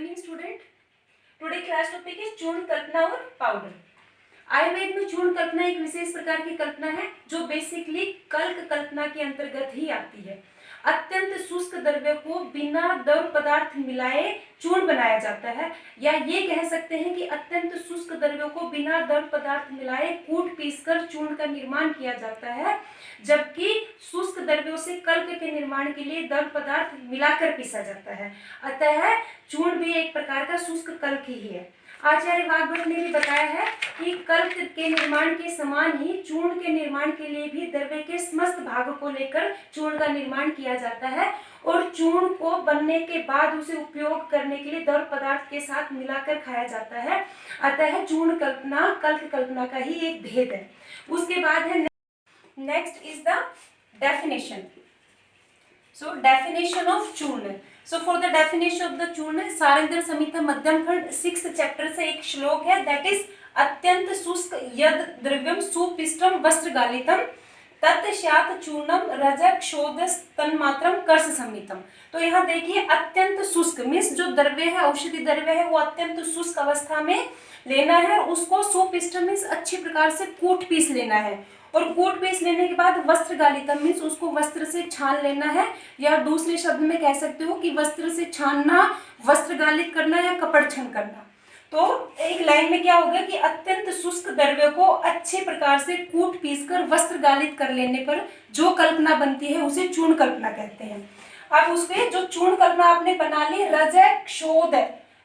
Evening student. Today class topic है चूर्ण कल्पना और पाउडर। आयुर्वेद में चूर्ण कल्पना एक विशेष प्रकार की कल्पना है जो बेसिकली कल्क कल्पना के अंतर्गत ही आती है। अत्यंत शुष्क द्रव्य को बिना द्रव पदार्थ मिलाए चूर्ण बनाया जाता है, या ये कह सकते हैं कि अत्यंत शुष्क द्रव्यों को बिना द्रव पदार्थ मिलाए कूट पीसकर चूर्ण का निर्माण किया जाता है, जबकि शुष्क द्रव्यों से कल्क के निर्माण के लिए द्रव पदार्थ मिलाकर पीसा जाता है। अतः चूर्ण भी एक प्रकार का शुष्क कल्क ही है। आचार्य वाग्भट ने भी बताया है कि कल्क के निर्माण के समान ही चूर्ण के निर्माण के लिए भी द्रव्य के समस्त भाग को लेकर चूर्ण का निर्माण किया जाता है, और चूर्ण को बनने के बाद उसे उपयोग करने के लिए द्रव पदार्थ के साथ मिलाकर खाया जाता है। अतः चूर्ण कल्पना कल्क कल्पना का ही एक भेद है। उसके बाद है next is the definition. So definition of चूर्ण। So for the definition of the चूर्ण, सारंगधर संहिता मध्यम खंड 6th चैप्टर से एक श्लोक है, that is अत्यंत शुष्क यद द्रव्यम सुपिष्टम वस्त्र गालितम तत्स्यात् चूर्णम रजक क्षोधस तन्मात्रम कर्ष संमितम। तो यहाँ देखिए अत्यंत शुष्क मीन्स जो द्रव्य है, औषधि द्रव्य है, वो अत्यंत शुष्क अवस्था में लेना है, उसको सुपिष्ट मीन्स अच्छी प्रकार से कूट पीस लेना है, और कूट पीस लेने के बाद वस्त्र गालितम मीन्स उसको वस्त्र से छान लेना है, या दूसरे शब्द में कह सकते हो कि वस्त्र से छानना, वस्त्र गालित करना या कपड़ छन करना। तो एक लाइन में क्या होगा कि अत्यंत शुष्क द्रव्य को अच्छे प्रकार से कूट पीसकर वस्त्र गालित कर लेने पर जो कल्पना बनती है उसे चूर्ण कल्पना कहते हैं। अब उसपे जो चूर्ण कल्पना आपने बना ली, रजय क्षोध,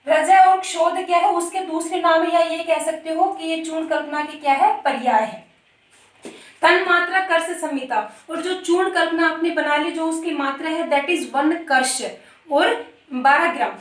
रजय और क्षोध क्या है, उसके दूसरे नाम है, या ये कह सकते हो कि ये चूर्ण कल्पना के क्या है, पर्याय है। तन मात्रा कर्ष संहिता, और जो चूर्ण कल्पना आपने बना ली जो उसकी मात्रा है दैट इज 1 कर्ष और 12 ग्राम।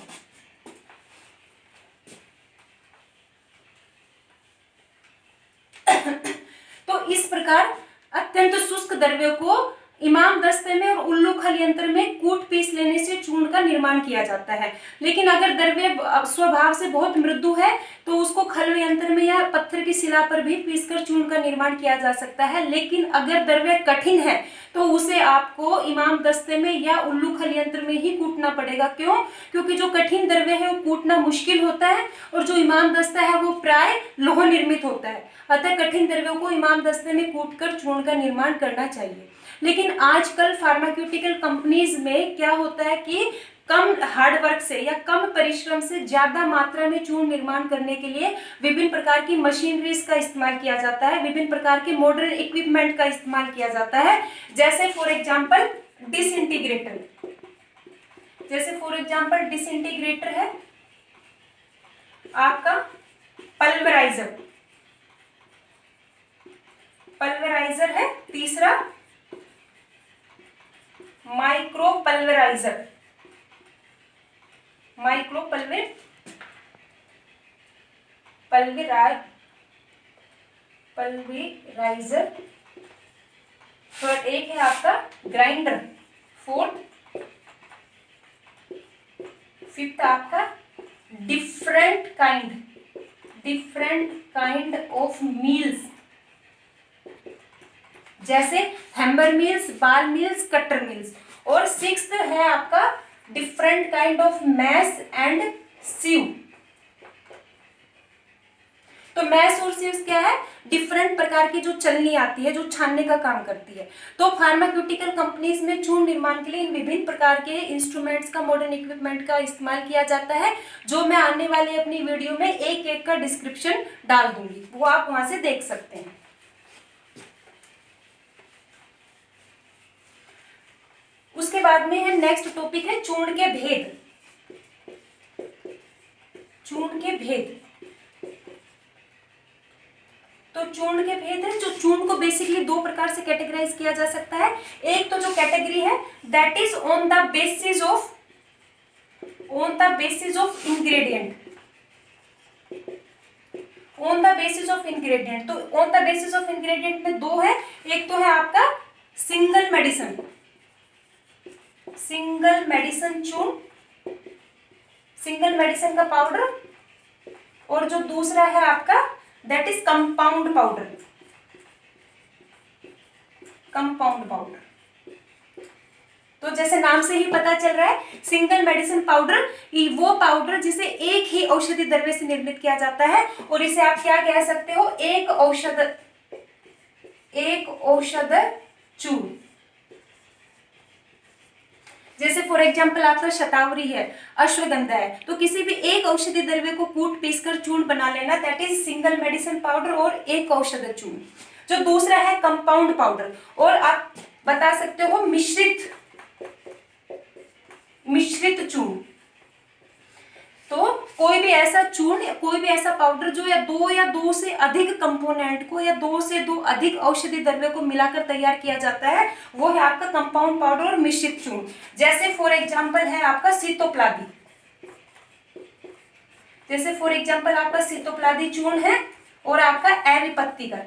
तो इस प्रकार अत्यंत शुष्क द्रव्यों को इमाम दस्ते में और उल्लू खल यंत्र में कूट पीस लेने से चूर्ण का निर्माण किया जाता है। लेकिन अगर द्रव्य स्वभाव से बहुत मृदु है तो उसको खल यंत्र में या पत्थर की शिला पर भी पीसकर चूर्ण का निर्माण किया जा सकता है। लेकिन अगर द्रव्य कठिन है तो उसे आपको इमाम दस्ते में या उल्लू खल यंत्र में ही कूटना पड़ेगा। क्यों? क्योंकि जो कठिन द्रव्य है वो कूटना मुश्किल होता है, और जो इमाम दस्ता है वो प्राय लोह निर्मित होता है। अतः कठिन द्रव्यों को इमाम दस्ते में कूटकर चूर्ण का निर्माण करना चाहिए। लेकिन आजकल फार्मास्यूटिकल कंपनीज में क्या होता है कि कम हार्डवर्क से या कम परिश्रम से ज्यादा मात्रा में चूर्ण निर्माण करने के लिए विभिन्न प्रकार की मशीनरीज का इस्तेमाल किया जाता है, विभिन्न प्रकार के मॉडर्न इक्विपमेंट का इस्तेमाल किया जाता है। जैसे फॉर एग्जांपल डिसइंटीग्रेटर, डिसइंटीग्रेटर है आपका, पल्वराइजर है, तीसरा माइक्रो पल्वराइजर, और एक है आपका ग्राइंडर, फिफ्थ आपका डिफरेंट काइंड ऑफ मील्स, जैसे hammer mills, ball mills, cutter mills, और सिक्स्थ है आपका different kind of mash and sieve. तो मैश और सीव क्या है, डिफरेंट प्रकार की जो चलनी आती है जो छानने का काम करती है। तो फार्मास्यूटिकल कंपनीज में चूर्ण निर्माण के लिए इन विभिन्न प्रकार के इंस्ट्रूमेंट्स का, मॉडर्न इक्विपमेंट का इस्तेमाल किया जाता है, जो मैं आने वाली अपनी वीडियो में एक एक का डिस्क्रिप्शन डाल दूंगी, वो आप वहां से देख सकते हैं। उसके बाद में है नेक्स्ट टॉपिक है चूर्ण के भेद। तो चूर्ण के भेद है, जो चूर्ण को बेसिकली दो प्रकार से कैटेगराइज किया जा सकता है। एक तो जो कैटेगरी है that is on the basis of ingredient, तो on the basis of ingredient में दो है। एक तो है आपका सिंगल मेडिसिन चूर्ण, सिंगल मेडिसिन का पाउडर, और जो दूसरा है आपका दैट इज कंपाउंड पाउडर। तो जैसे नाम से ही पता चल रहा है सिंगल मेडिसिन पाउडर, वो पाउडर जिसे एक ही औषधि द्रव्य से निर्मित किया जाता है, और इसे आप क्या कह सकते हो, एक औषध चूर्ण। जैसे फॉर एग्जाम्पल आपका शतावरी है, अश्वगंधा है, तो किसी भी एक औषधि द्रव्य को कूट पीसकर चूर्ण बना लेना, that is single medicine powder और एक औषध चूर्ण। जो दूसरा है कंपाउंड पाउडर, और आप बता सकते हो मिश्रित चूर्ण। तो कोई भी ऐसा चूर्ण, कोई भी ऐसा पाउडर जो या दो से अधिक कंपोनेंट को या दो से अधिक औषधि द्रव्य को मिलाकर तैयार किया जाता है, वो है आपका कंपाउंड पाउडर और मिश्रित चूर्ण। जैसे फॉर एग्जांपल है आपका सीतोप्लादी, जैसे फॉर एग्जांपल आपका सीतोप्लादी चूर्ण है, और आपका अविपत्तिकर,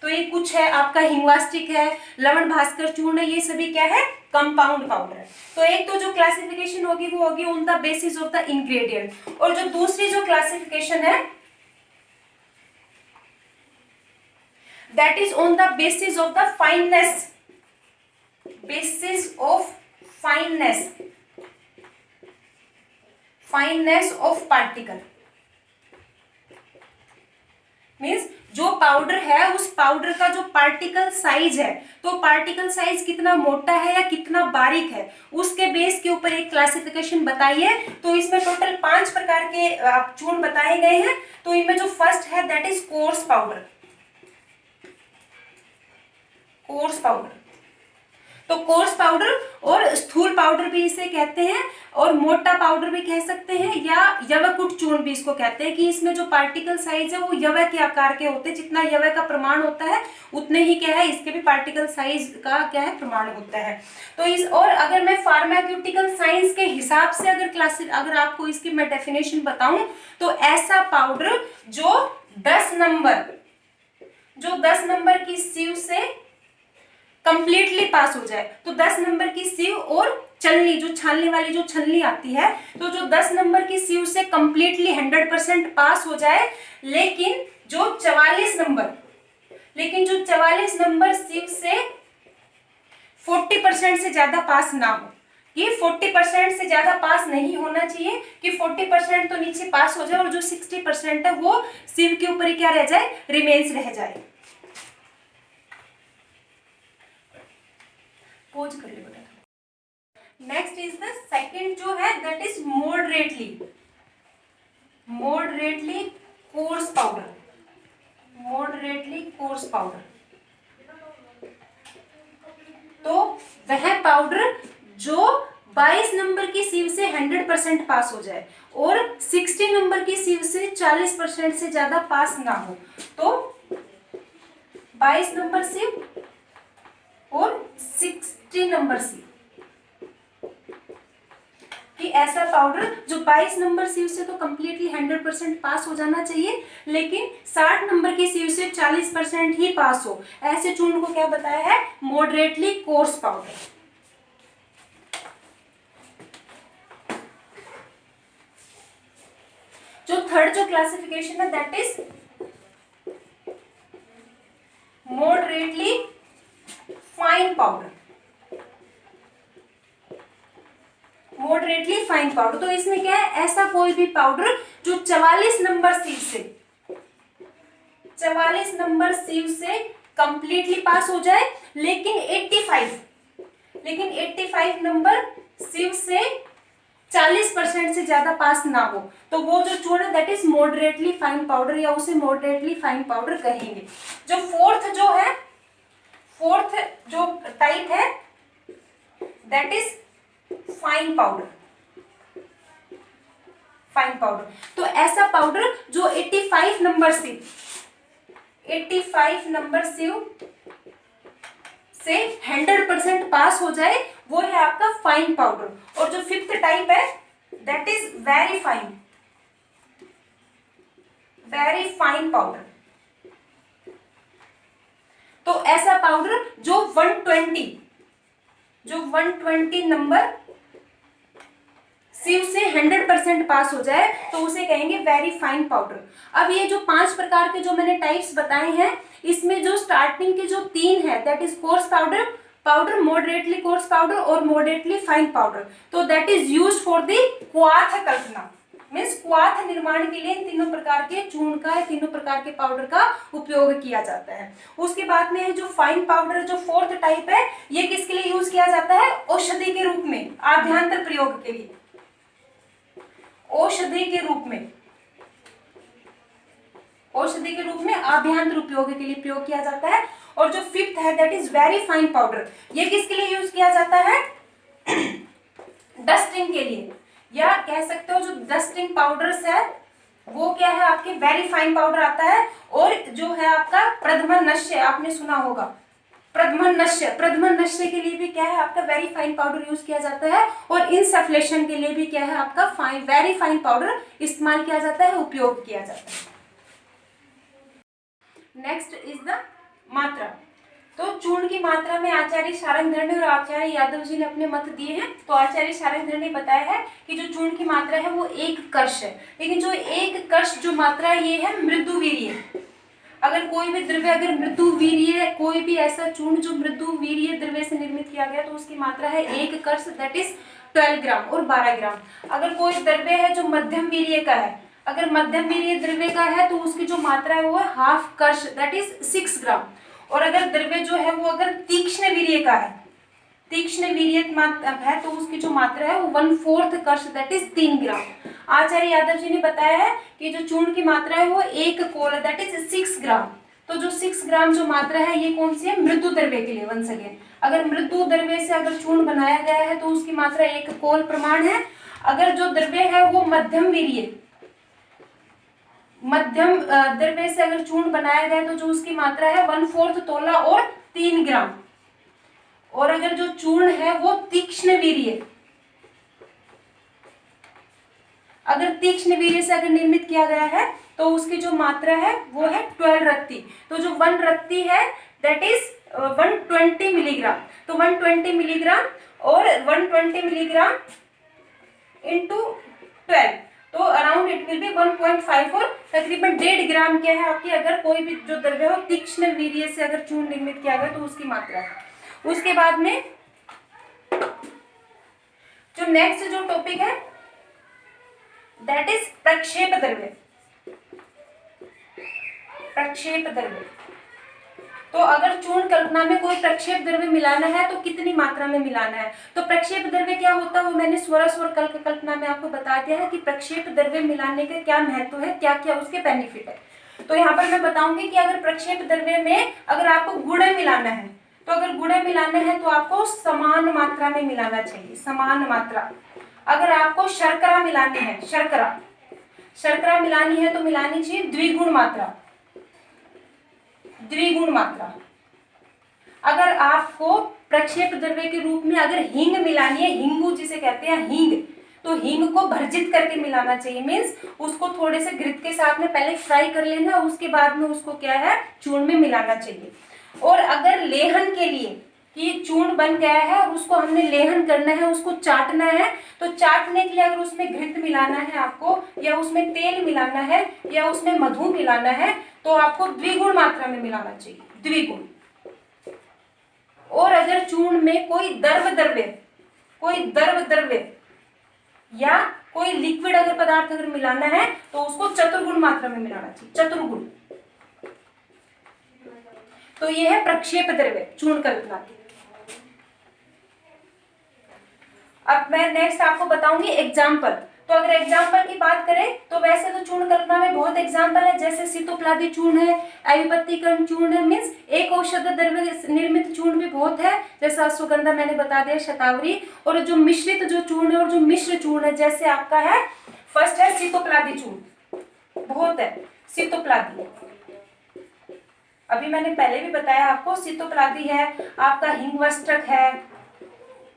तो ये कुछ है आपका हिंगवास्टिक है, लवण भास्कर चूर्ण है, ये सभी क्या है, कंपाउंड पाउडर है। तो एक तो जो क्लासिफिकेशन होगी वो होगी on the basis of the ingredient, और जो दूसरी जो क्लासिफिकेशन है that is on the basis of the fineness, fineness of particle. Means जो पाउडर है उस पाउडर का जो पार्टिकल साइज है, तो पार्टिकल साइज कितना मोटा है या कितना बारीक है, उसके बेस के ऊपर एक क्लासिफिकेशन बताइए। तो इसमें टोटल 5 प्रकार के चूर्ण बताए गए हैं। तो इनमें जो फर्स्ट है दैट इज कोर्स पाउडर। तो कोर्स पाउडर और स्थूल पाउडर भी इसे कहते हैं, और मोटा पाउडर भी कह सकते हैं, या यवकुट चूर्ण भी इसको कहते हैं, कि इसमें जो पार्टिकल साइज है वो यव के आकार के होते हैं, जितना यव का प्रमाण होता है उतने ही क्या है इसके भी पार्टिकल साइज का क्या है प्रमाण होता है। तो इस, और अगर मैं फार्माक्यूटिकल साइंस के हिसाब से अगर आपको इसकी मैं डेफिनेशन बताऊं, तो ऐसा पाउडर जो 10 नंबर की सीव से कंप्लीटली पास हो जाए, तो 10 नंबर की सीव और छलनी, जो छानने वाली जो छलनी आती है, तो जो 10 नंबर की सीव से कंप्लीटली 100% पास हो जाए, लेकिन जो 44 नंबर सीव से 40% से ज्यादा पास ना हो। ये 40% से ज्यादा पास नहीं होना चाहिए, कि 40% तो नीचे पास हो जाए और जो 60% है वो सीव के ऊपर ही क्या रह जाए, रिमेन्स रह जाए। पोज कर ले बेटा। नेक्स्ट इज द सेकंड जो है that is moderately course powder. तो वह पाउडर जो 22 नंबर की सीव से 100% पास हो जाए और 60 नंबर की सीव से 40% से ज्यादा पास ना हो। तो 22 नंबर सीव और 60 नंबर सीव कि ऐसा पाउडर जो 22 नंबर सीव से तो कंप्लीटली 100% पास हो जाना चाहिए, लेकिन 60 नंबर की सीव से 40% ही पास हो, ऐसे चूर्ण को क्या बताया है, मॉडरेटली कोर्स पाउडर। जो थर्ड जो क्लासिफिकेशन है that is moderately fine powder. Moderately fine powder, तो इसमें क्या है, ऐसा कोई भी पाउडर जो 44 नंबर सीव से कंप्लीटली पास हो जाए, लेकिन 85 नंबर सीव से 40% से ज्यादा पास ना हो, तो वो जो चूर्ण है that is moderately fine powder, या उसे मॉडरेटली फाइन पाउडर कहेंगे। जो फोर्थ जो टाइप है दैट इज फाइन पाउडर। तो ऐसा पाउडर जो 85 नंबर सीव से 100% पास हो जाए, वो है आपका फाइन पाउडर। और जो फिफ्थ टाइप है that is very fine powder. तो ऐसा पाउडर जो 120 नंबर सिव से 100% पास हो जाए तो उसे कहेंगे वेरी फाइन पाउडर। अब ये जो 5 प्रकार के जो मैंने टाइप्स बताए हैं, इसमें जो स्टार्टिंग के जो 3 है that is course powder, powder moderately course powder और मॉडरेटली फाइन पाउडर, तो that is used for the क्वाथ कल्पना, मीन्स क्वाथ निर्माण के लिए इन तीनों प्रकार के चूर्ण का, तीनों प्रकार के पाउडर का उपयोग किया जाता है। उसके बाद में जो फाइन पाउडर जो 4th टाइप है, ये किसके लिए यूज किया जाता है? औषधि के रूप में, आभ्यंतर प्रयोग के लिए, औषधि के रूप में, औषधि के रूप में आभ्यंतर उपयोग के लिए प्रयोग किया जाता है। और जो 5th है that is very fine powder, ये किसके लिए यूज किया जाता है? डस्टिंग के लिए, या कह सकते हो जो डस्टिंग पाउडर्स है वो क्या है आपके वेरी फाइन पाउडर आता है। और जो है आपका प्रधमन नश्य, आपने सुना होगा प्रधमन नश्य, प्रधमन नश्य के लिए भी क्या है आपका वेरी फाइन पाउडर यूज किया जाता है। और इंसफ्लेशन के लिए भी क्या है आपका फाइन, वेरी फाइन पाउडर इस्तेमाल किया जाता है, उपयोग किया जाता है। नेक्स्ट इज द मात्रा। तो चूर्ण की मात्रा में आचार्य सारंगधर और आचार्य यादव जी ने अपने मत दिए हैं। तो आचार्य सारंगधर ने बताया है कि जो चूर्ण की मात्रा है वो 1 कर्ष है, लेकिन जो 1 कर्ष जो मात्रा है ये है मृदुवीर्य। अगर कोई भी द्रव्य, अगर मृदुवीर्य, कोई भी ऐसा चूर्ण जो मृदुवीर्य द्रव्य से निर्मित किया गया तो उसकी मात्रा है 1 कर्ष दैट इज 12 ग्राम और 12 ग्राम। अगर कोई द्रव्य है जो मध्यम वीर्य का है, अगर मध्यम वीर्य द्रव्य का है तो उसकी जो मात्रा है वो है हाफ कर्ष दैट इज 6 ग्राम। और अगर द्रव्य जो है वो अगर तीक्ष्ण वीर्य का है, तीक्ष्ण वीर्य है तो उसकी जो मात्रा है वो 1/4 कर्ष दैट इज 3 ग्राम। आचार्य यादव जी ने बताया है कि जो चूर्ण की मात्रा है वो 1 कोल दैट इज 6 ग्राम। तो जो 6 ग्राम जो मात्रा है ये कौन सी है? मृदु द्रव्य के लिए। वंस अगेन, अगर मृदु द्रव्य से अगर चूर्ण बनाया गया है तो उसकी मात्रा 1 कोल प्रमाण है। अगर जो द्रव्य है वो मध्यम वीर्य, मध्यम द्रव्य से अगर चूर्ण बनाया गया तो जो उसकी मात्रा है 1/4 तोला और 3 ग्राम। और अगर जो चूर्ण है वो तीक्ष्ण वीर्य, अगर तीक्ष्ण वीर्य से अगर निर्मित किया गया है तो उसकी जो मात्रा है वो है 12 रत्ती। तो जो 1 रत्ती है दैट इज 120 मिलीग्राम। तो 120 मिलीग्राम और 120 मिलीग्राम इंटू 12 तो अराउंड इट विल बी 1.5 और तकरीबन 1.5 ग्राम क्या है आपकी, अगर कोई भी जो द्रव्य हो तीक्ष्ण वीर्य से अगर चूर्ण निर्मित किया गया तो उसकी मात्रा है। उसके बाद में जो नेक्स्ट जो टॉपिक है दैट इज प्रक्षेप द्रव्य। प्रक्षेप द्रव्य, तो अगर चूर्ण कल्पना में कोई प्रक्षेप द्रव्य मिलाना है तो कितनी मात्रा में मिलाना है? तो प्रक्षेप द्रव्य क्या होता है वो मैंने स्वरस और कल्क कल्पना में आपको बता दिया है कि प्रक्षेप द्रव्य मिलाने का क्या महत्व है, क्या क्या उसके बेनिफिट है। तो यहाँ पर मैं बताऊंगी कि अगर प्रक्षेप द्रव्य में अगर आपको गुड़ मिलाना है तो अगर गुड़ मिलाना है तो आपको समान मात्रा में मिलाना चाहिए, समान मात्रा। अगर आपको शर्करा मिलानी है, शर्करा मिलानी है तो मिलानी चाहिए द्विगुण मात्रा, द्विगुण मात्रा। अगर आपको प्रक्षेप द्रव्य के रूप में अगर हींग मिलानी है, हिंगू जिसे कहते हैं हींग, तो हींग को भर्जित करके मिलाना चाहिए, मीन्स उसको थोड़े से घृत के साथ में पहले फ्राई कर लेना, उसके बाद में उसको क्या है चूर्ण में मिलाना चाहिए। और अगर लेहन के लिए कि चूर्ण बन गया है और उसको हमने लेहन करना है, उसको चाटना है, तो चाटने के लिए अगर उसमें घृत मिलाना है आपको, या उसमें तेल मिलाना है, या उसमें मधु मिलाना है, तो आपको द्विगुण मात्रा में मिलाना चाहिए, द्विगुण। और अगर चूर्ण में कोई द्रव द्रव्य या कोई लिक्विड अगर पदार्थ अगर मिलाना है तो उसको चतुर्गुण मात्रा में मिलाना चाहिए, चतुर्गुण। तो ये है प्रक्षेप द्रव्य चूर्ण कल्पना की। अब मैं नेक्स्ट आपको बताऊंगी एग्जाम्पल। तो अगर एग्जाम्पल की बात करें तो वैसे तो चूर्ण कल्पना में बहुत एग्जाम्पल है, जैसे सीतोप्लादी चूर्ण है, अविपत्तिकरण चूर्ण है, मीन्स एक औषध द्रव्य निर्मित चूर्ण भी बहुत है, जैसा अश्वगंधा मैंने बता दिया, शतावरी। और जो मिश्रित जो चूर्ण है और जो मिश्र चूर्ण है, जैसे आपका है फर्स्ट है सीतोप्लादी चूर्ण, बहुत है सीतोप्लादी। अभी मैंने पहले भी बताया आपको, सीतोप्लादी है आपका, हिंगवस्त्रक है,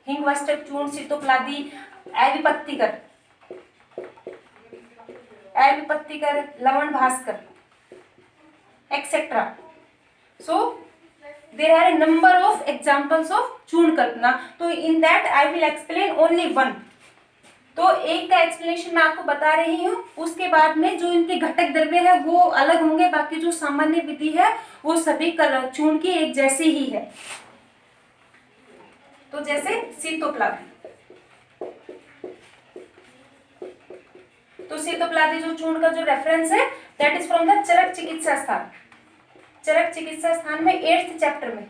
हिंगवस्त्रक चूर्ण, Sitopaladi, Avipattikar, Lavan Bhaskar, etcetera. So there are a number of examples of churna kalpana. तो in that I will explain only one, तो एक का एक्सप्लेनेशन मैं आपको बता रही हूँ, उसके बाद में जो इनके घटक द्रव्य है वो अलग होंगे, बाकी जो सामान्य विधि है वो सभी चूर्ण की एक जैसी ही है। तो जैसे सीतोप्लादी, तो सीतोप्लादी जो चूर्ण का जो रेफरेंस है दैट इज फ्रॉम द चरक चिकित्सा स्थान। चरक चिकित्सा स्थान में 8th चैप्टर में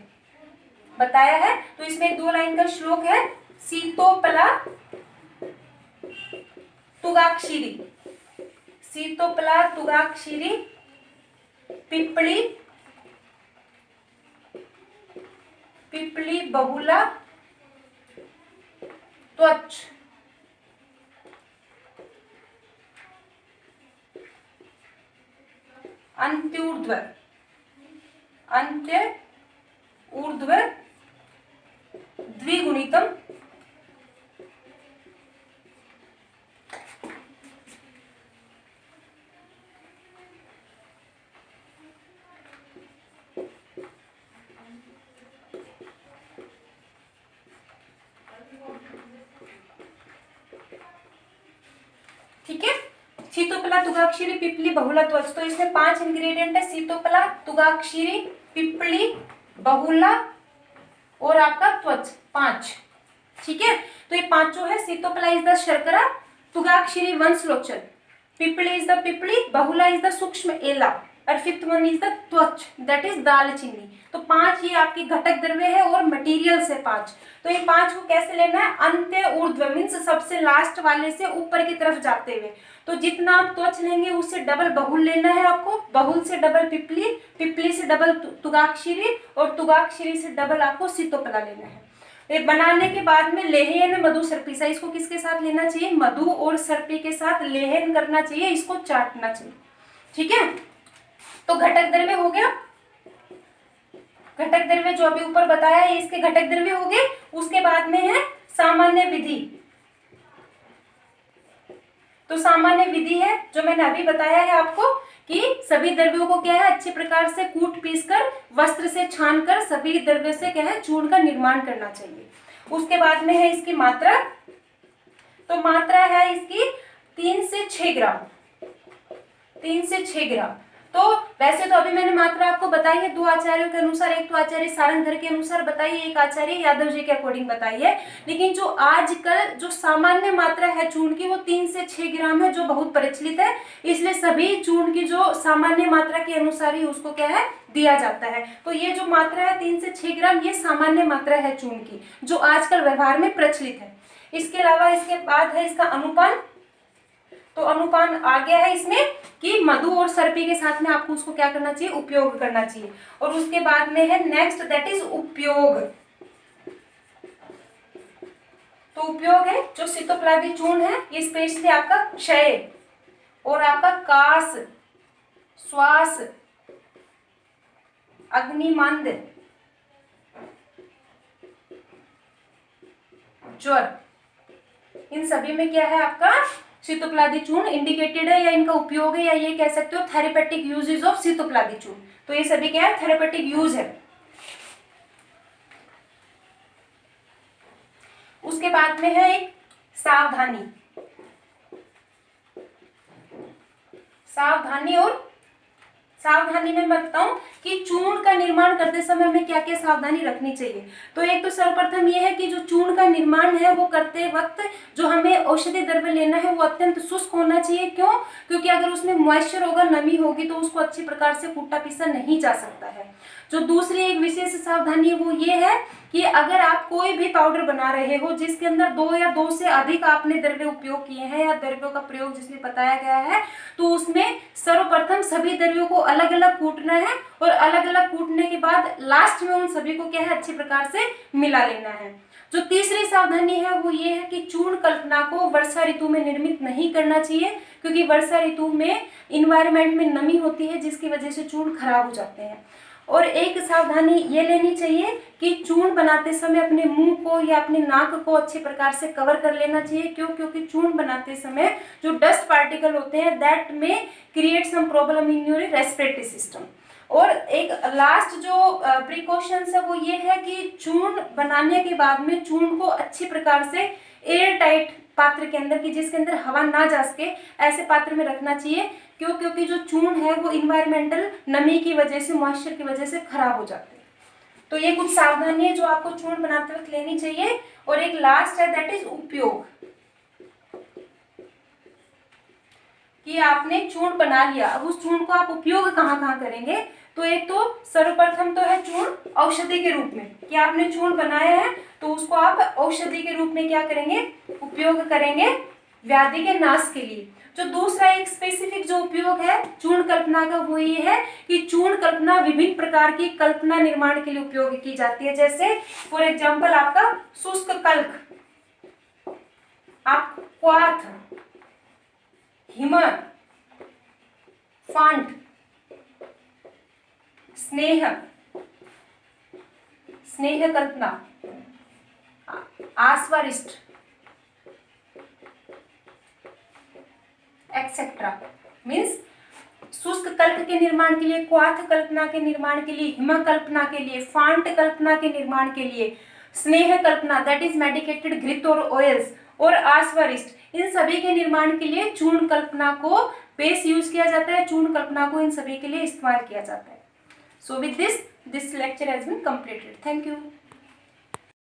बताया है। तो इसमें एक 2 लाइन का श्लोक है, सीतोपला तुगाक्षिरी, सीतोपला तुगाक्षिरी पिप्पली पिप्पली बहुला त्वच। अंत्यूर्ध्व अंत्य ऊर्ध्व द्विगुणितम ठीक है। सीतोपला तुगाक्षिरी पिप्पली बहुला त्वच, तो इसमें 5 इंग्रेडिएंट है, सीतोपला तुगाक्षिरी पिप्पली बहुला और आपका त्वच, 5। ठीक है, तो ये पांचों है। सीतोपला इज द शर्करा, तुगाक्षिरी वंशलोचन, पिप्पली इज द पिप्पली, बहुला इज द सूक्ष्म एला और 5th one is the tvak that is dalchini. तो 5 ये आपके घटक द्रव्य है और मटेरियल्स है 5। तो ये 5 को कैसे लेना है, अंत्य ऊर्ध्व मीन्स सबसे लास्ट वाले से ऊपर की तरफ जाते हुए। तो जितना आप त्वच लेंगे उससे डबल बहुल लेना है आपको, बहुल से डबल पिप्पली, पिप्पली से डबल तुगाक्षिरी और तुगाक्षिरी से डबल आपको सीतोपला लेना है। ये बनाने के बाद में लेहन मधु सर्पीसा, इसको किसके साथ लेना चाहिए, मधु और सर्पी के साथ लेहन करना चाहिए, इसको चाटना चाहिए। ठीक है, तो घटक द्रव्य हो गया, घटक द्रव्य जो अभी ऊपर बताया है इसके घटक द्रव्य हो गए। उसके बाद में है सामान्य विधि। तो सामान्य विधि है जो मैंने अभी बताया है आपको कि सभी द्रव्यों को क्या है अच्छे प्रकार से कूट पीसकर वस्त्र से छानकर सभी द्रव्यों से क्या है चूर्ण का निर्माण करना चाहिए। उसके बाद में है इसकी मात्रा, तो मात्रा है इसकी 3 से 6 ग्राम, 3 से 6 ग्राम। तो वैसे तो अभी मैंने मात्रा आपको बताई है 2 आचार्यों के अनुसार, एक तो आचार्य सारंगधर के अनुसार बताई है, एक आचार्य यादव जी के अकॉर्डिंग बताई है। लेकिन जो आजकल जो सामान्य मात्रा है चूर्ण की वो 3 से 6 ग्राम है, जो बहुत प्रचलित है। इसलिए सभी चूर्ण की जो सामान्य मात्रा के अनुसार ही उसको क्या है दिया जाता है। तो ये जो मात्रा है 3 से 6 ग्राम ये सामान्य मात्रा है चूर्ण की जो आजकल व्यवहार में प्रचलित है। इसके अलावा इसके बाद है इसका अनुपान। तो अनुपान आ गया है इसमें कि मधु और सर्पी के साथ में आपको उसको क्या करना चाहिए, उपयोग करना चाहिए। और उसके बाद में है नेक्स्ट दैट इज उपयोग। तो उपयोग है जो सीतोप्लादी चूर्ण है ये स्पेशली आपका क्षय और आपका कास, श्वास, अग्निमंद, ज्वर, इन सभी में क्या है आपका सीतोप्लादी चूर्ण इंडिकेटेड है या इनका उपयोग है, या ये कह सकते हो थेरेपेटिक यूजेस ऑफ सीतोप्लादी चूर्ण। तो ये सभी क्या है थेरेपेटिक यूज है। उसके बाद में है एक सावधानी, सावधानी और सावधानी में मैं बताऊं कि चूर्ण का निर्माण करते समय हमें क्या क्या सावधानी रखनी चाहिए। तो एक तो सर्वप्रथम ये है कि जो चूर्ण का निर्माण है वो करते वक्त जो हमें औषधि द्रव्य लेना है वो अत्यंत शुष्क होना चाहिए। क्यों? क्योंकि अगर उसमें मॉइस्चर होगा, नमी होगी तो उसको अच्छी प्रकार से कूटा पीसा नहीं जा सकता है। जो दूसरी एक विशेष सावधानी वो ये है कि अगर आप कोई भी पाउडर बना रहे हो जिसके अंदर 2 या 2 से अधिक आपने द्रव्य उपयोग किए हैं या द्रव्यों का प्रयोग जिसमें बताया गया है, तो उसमें सर्वप्रथम सभी द्रव्यों को अलग अलग कूटना है और अलग अलग कूटने के बाद लास्ट में उन सभी को क्या है अच्छी प्रकार से मिला लेना है। जो तीसरी सावधानी है वो ये है कि चूर्ण कल्पना को वर्षा ऋतु में निर्मित नहीं करना चाहिए, क्योंकि वर्षा ऋतु में इन्वायरमेंट में नमी होती है जिसकी वजह से चूर्ण खराब हो जाते हैं। और एक सावधानी ये लेनी चाहिए कि चूर्ण बनाते समय अपने मुंह को या अपने नाक को अच्छे प्रकार से कवर कर लेना चाहिए। क्यों? क्योंकि चूर्ण बनाते समय जो डस्ट पार्टिकल होते हैं दैट में create some problem in your respiratory system. और एक लास्ट जो प्रिकॉशंस है वो ये है कि चूर्ण बनाने के बाद में चूर्ण को अच्छी प्रकार से एयर टाइट पात्र के अंदर, कि जिसके अंदर हवा ना जा सके, ऐसे पात्र में रखना चाहिए। क्यों? क्योंकि जो चूर्ण है वो इन्वायरमेंटल नमी की वजह से, मॉइस्चर की वजह से खराब हो जाते हैं। तो ये कुछ सावधानी है जो आपको चूर्ण बनाते वक्त लेनी चाहिए। और एक लास्ट है, दैट इज उपयोग, कि आपने चूर्ण बना लिया, अब उस चूर्ण को आप उपयोग कहाँ कहाँ करेंगे। तो एक तो सर्वप्रथम तो है चूर्ण औषधि के रूप में, कि आपने चूर्ण बनाया है तो उसको आप औषधि के रूप में क्या करेंगे, उपयोग करेंगे व्याधि के नाश के लिए। जो दूसरा एक स्पेसिफिक जो उपयोग है चूर्ण कल्पना का, वो ये है कि चूर्ण कल्पना विभिन्न प्रकार की कल्पना निर्माण के लिए उपयोग की जाती है। जैसे फॉर एग्जाम्पल आपका शुष्क कल्क, आप क्वाथ, हिमर, फांट, स्नेह, स्नेह कल्पना, आस्वारिष्ट एक्सेट्रा। मीन्स शुष्क कल्प के निर्माण के लिए, क्वाथ कल्पना के निर्माण के लिए, हिम कल्पना के लिए, फांट कल्पना के निर्माण के लिए, स्नेह कल्पना दैट इज मेडिकेटेड घृत और ऑयल्स, और आस्वारिष्ट, इन सभी के निर्माण के लिए चूर्ण कल्पना को बेस यूज किया जाता है। चूर्ण कल्पना को इन सभी के लिए इस्तेमाल किया जाता है। So with this lecture has been completed. Thank you.